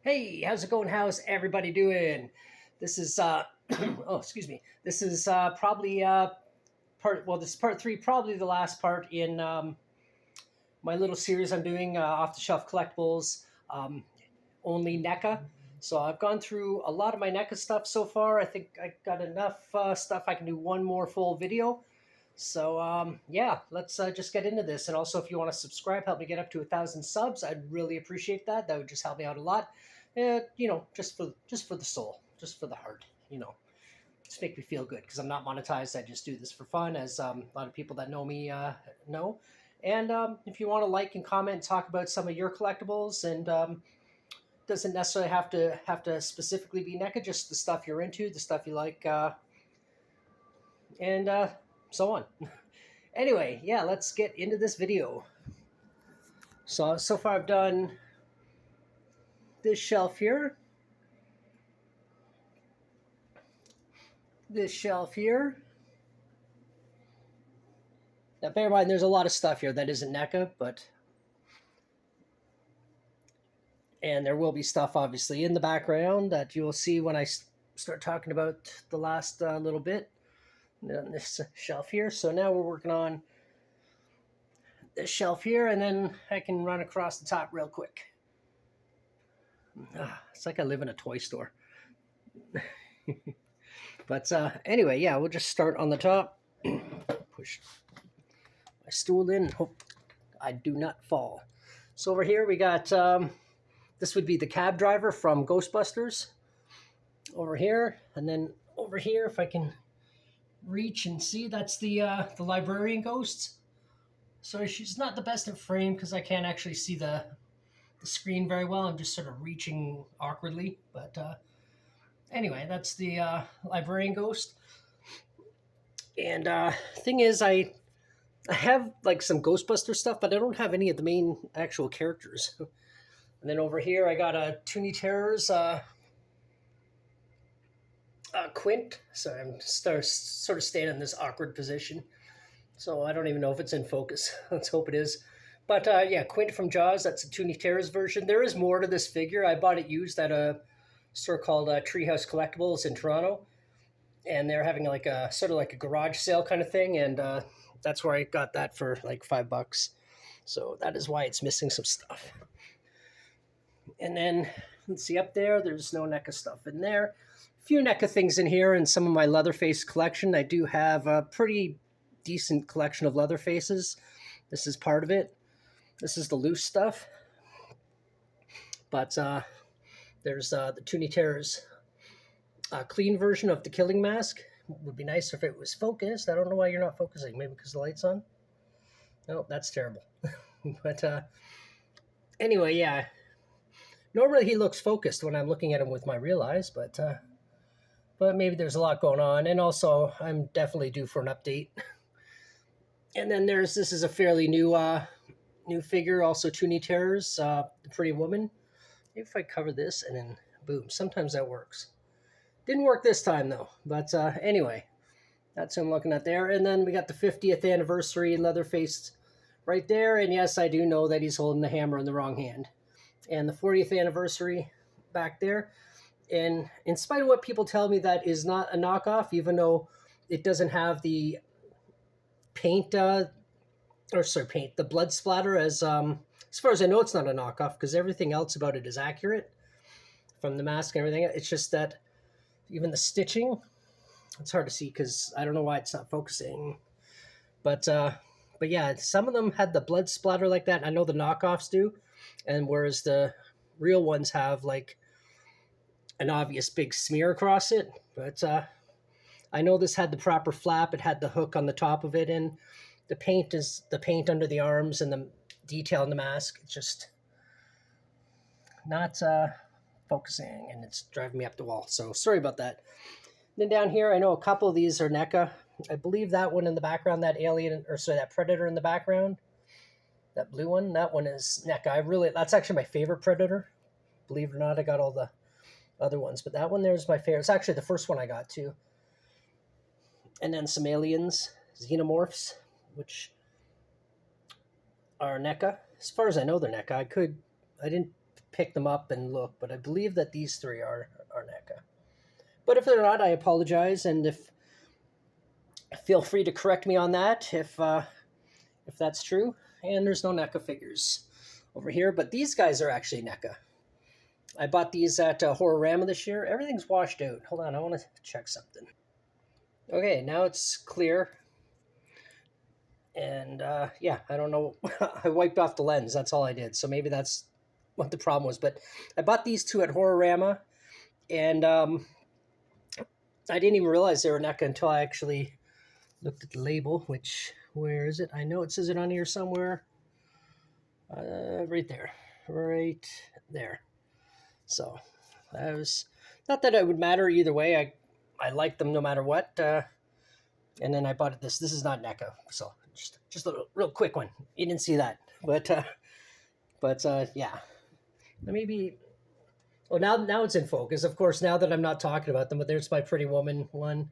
Hey, how's it going? How's everybody doing? This is oh, excuse me. This is probably this is part three, probably the last part in my little series I'm doing off the shelf collectibles, only NECA. So I've gone through a lot of my NECA stuff so far. I think I got enough stuff. I can do one more full video. So yeah, let's just get into this. And also, if you want to subscribe, help me get up to 1,000 subs. I'd really appreciate that. That would just help me out a lot. Just for the soul, just for the heart. Just make me feel good because I'm not monetized. I just do this for fun, as a lot of people that know me know. And if you want to like and comment, talk about some of your collectibles, and doesn't necessarily have to specifically be NECA, just the stuff you're into, the stuff you like, and so on. Anyway, yeah, let's get into this video. So far I've done this shelf here, this shelf here. Now bear in mind there's a lot of stuff here that isn't NECA, and there will be stuff obviously in the background that you'll see when I start talking about the last little bit on this shelf here. So now we're working on this shelf here, and then I can run across the top real quick. It's like I live in a toy store. But anyway, yeah, we'll just start on the top. Push my stool in and hope I do not fall. So over here we got, this would be the cab driver from Ghostbusters over here. And then over here, if I can reach and see, that's the librarian ghost. So she's not the best at frame because I can't actually see the screen very well. I'm just sort of reaching awkwardly. But anyway, that's the librarian ghost. And thing is, I have like some Ghostbuster stuff, but I don't have any of the main actual characters. And then over here, I got a Toonie Terrors Quint. So I'm sort of staying in this awkward position. So I don't even know if it's in focus. Let's hope it is. But yeah, Quint from Jaws, that's a Toonie Terrors version. There is more to this figure. I bought it used at a store called Treehouse Collectibles in Toronto. And they're having like a sort of like a garage sale kind of thing. And that's where I got that for like $5. So that is why it's missing some stuff. And then let's see up there, there's no NECA stuff in there. A few NECA things in here, and some of my Leatherface collection. I do have a pretty decent collection of Leatherfaces. This is part of it. This is the loose stuff. But there's the Toonie Terrors clean version of the Killing Mask. Would be nice if it was focused. I don't know why you're not focusing. Maybe because the light's on? No, that's terrible. But anyway, yeah. Normally he looks focused when I'm looking at him with my real eyes, but maybe there's a lot going on. And also, I'm definitely due for an update. And then this is a fairly new figure, also Toonie Terrors, the Pretty Woman. Maybe if I cover this and then boom, sometimes that works. Didn't work this time though, but anyway, that's who I'm looking at there. And then we got the 50th anniversary Leatherface right there. And yes, I do know that he's holding the hammer in the wrong hand. And the 40th anniversary back there. And in spite of what people tell me, that is not a knockoff, even though it doesn't have the the blood splatter as far as I know, it's not a knockoff because everything else about it is accurate from the mask and everything. It's just that even the stitching, it's hard to see because I don't know why it's not focusing. But yeah, some of them had the blood splatter like that. I know the knockoffs do, and whereas the real ones have like an obvious big smear across it. But I know this had the proper flap. It had the hook on the top of it, and the paint is the paint under the arms and the detail in the mask. It's just not focusing, and it's driving me up the wall. So sorry about that. Then down here, I know a couple of these are NECA. I believe that one in the background, that Predator in the background, that blue one, that one is NECA. That's actually my favorite Predator. Believe it or not, I got all the other ones, but that one there's my favorite. It's actually the first one I got too. And then some aliens, xenomorphs, which are NECA. As far as I know, they're NECA. I didn't pick them up and look, but I believe that these three are NECA. But if they're not, I apologize, and if feel free to correct me on that if that's true. And there's no NECA figures over here, but these guys are actually NECA. I bought these at Horrorama this year. Everything's washed out. Hold on, I want to check something. Okay, now it's clear. And yeah, I don't know. I wiped off the lens. That's all I did. So maybe that's what the problem was. But I bought these two at Horrorama, and I didn't even realize they were NECA until I actually looked at the label. Which, where is it? I know it says it on here somewhere. Right there. Right there. So that was not that it would matter either way. I like them no matter what. And then I bought it. This is not NECA. So just a little, real quick one. You didn't see that, but yeah. Maybe. Well, now it's in focus. Of course, now that I'm not talking about them, but there's my Pretty Woman one,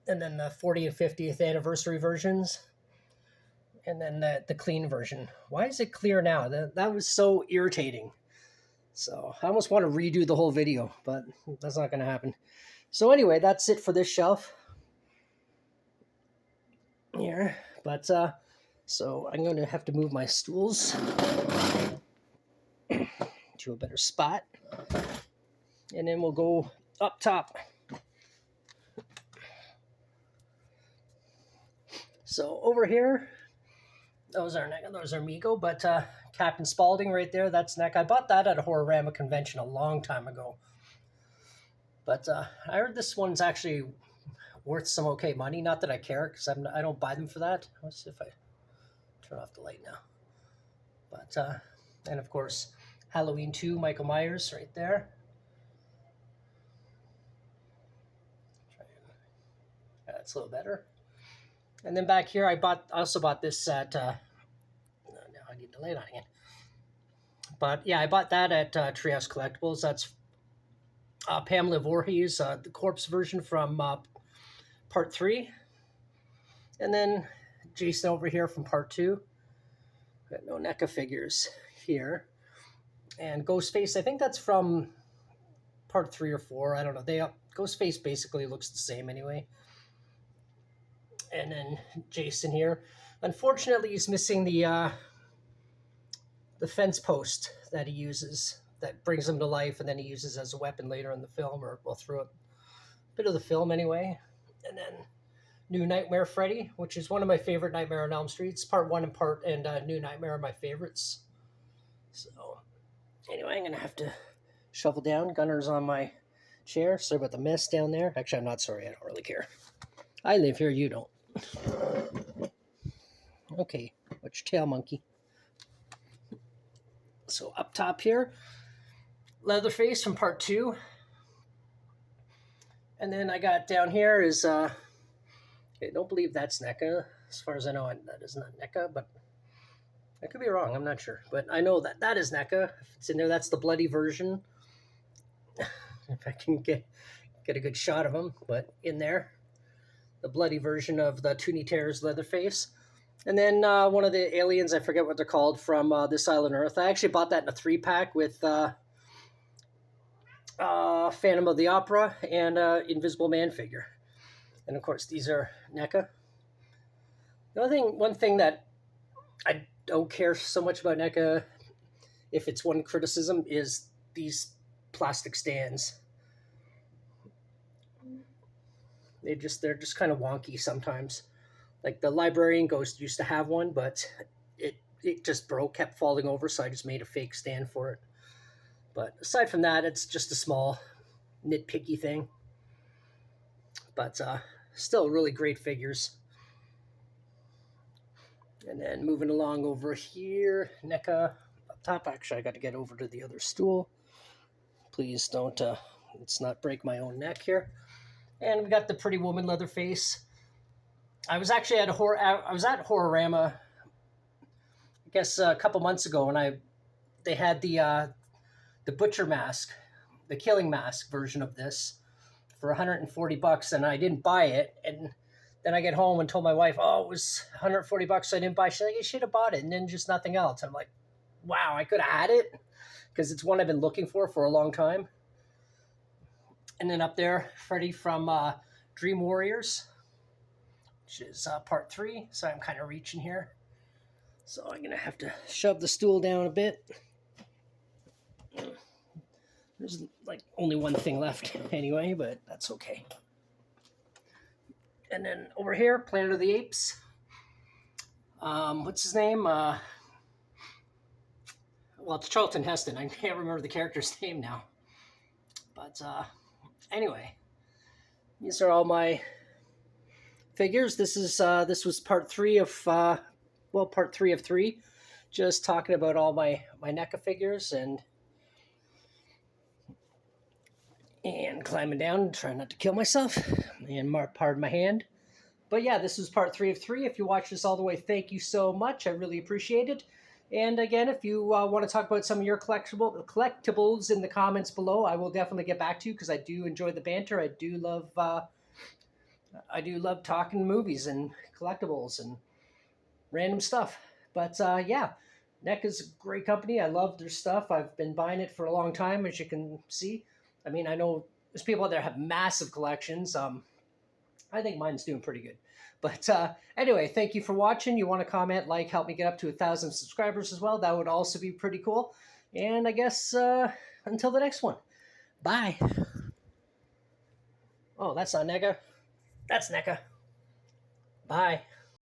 and then the 40th and 50th anniversary versions, and then the clean version. Why is it clear now? That was so irritating. So I almost want to redo the whole video, but that's not going to happen. So anyway, that's it for this shelf here. But so I'm going to have to move my stools to a better spot, and then we'll go up top. So over here, those are Mego, but Captain Spaulding right there, that's NECA. I bought that at a Horrorama convention a long time ago. But I heard this one's actually worth some okay money. Not that I care, because I don't buy them for that. Let's see if I turn off the light now. But and of course, Halloween 2, Michael Myers right there. That's a little better. And then back here, I also bought this at. Now I need the light on again. But yeah, I bought that at Treehouse Collectibles. That's Pamela Voorhees, the corpse version from Part 3. And then Jason over here from Part 2. Got no NECA figures here. And Ghostface, I think that's from Part 3 or 4. I don't know. Ghostface basically looks the same anyway. And then Jason here. Unfortunately, he's missing the fence post that he uses that brings him to life, and then he uses as a weapon later in the film, or well, through a bit of the film anyway. And then New Nightmare Freddy, which is one of my favorite Nightmare on Elm Streets. Part 1 and New Nightmare are my favorites. So anyway, I'm going to have to shovel down. Gunner's on my chair. Sorry about the mess down there. Actually, I'm not sorry. I don't really care. I live here. You don't. Okay. What's your tail, monkey? So up top here, Leatherface from Part 2. And then I got down here is, I don't believe that's NECA. As far as I know, that is not NECA, but I could be wrong. I'm not sure. But I know that is NECA. If it's in there, that's the bloody version. If I can get a good shot of him, but in there, the bloody version of the Toonie Terrors Leatherface. And then one of the aliens, I forget what they're called, from This Island Earth. I actually bought that in a 3-pack with Phantom of the Opera and Invisible Man figure. And of course, these are NECA. One thing that I don't care so much about NECA, if it's one criticism, is these plastic stands. They're just kind of wonky sometimes. Like the Librarian Ghost used to have one, but it just broke, kept falling over, so I just made a fake stand for it. But aside from that, it's just a small nitpicky thing. But still really great figures. And then moving along over here, NECA up top. Actually, I got to get over to the other stool. Please don't, let's not break my own neck here. And we got the Pretty Woman Leatherface. I was actually at Horrorama, I guess a couple months ago, and they had the butcher mask, the killing mask version of this for $140, and I didn't buy it. And then I get home and told my wife, "Oh, it was $140, so I didn't buy it." She's like, "You should have bought it," and then just nothing else. I'm like, "Wow, I could have had it," because it's one I've been looking for a long time. And then up there, Freddy from Dream Warriors, which is part 3. So I'm kind of reaching here. So I'm going to have to shove the stool down a bit. There's like only one thing left anyway, but that's okay. And then over here, Planet of the Apes. What's his name? Well, it's Charlton Heston. I can't remember the character's name now. But anyway, these are all my figures. This was part 3 of part 3 of 3. Just talking about all my NECA figures and climbing down, trying not to kill myself, and pardon my hand. But yeah, this is part 3 of 3. If you watched this all the way, thank you so much. I really appreciate it. And again, if you want to talk about some of your collectibles in the comments below, I will definitely get back to you, because I do enjoy the banter. I do love talking movies and collectibles and random stuff. But yeah, NECA's a great company. I love their stuff. I've been buying it for a long time, as you can see. I mean, I know there's people out there have massive collections. I think mine's doing pretty good. But anyway, thank you for watching. You want to comment, like, help me get up to 1,000 subscribers as well. That would also be pretty cool. And I guess until the next one. Bye. Oh, that's not NECA. That's NECA. Bye.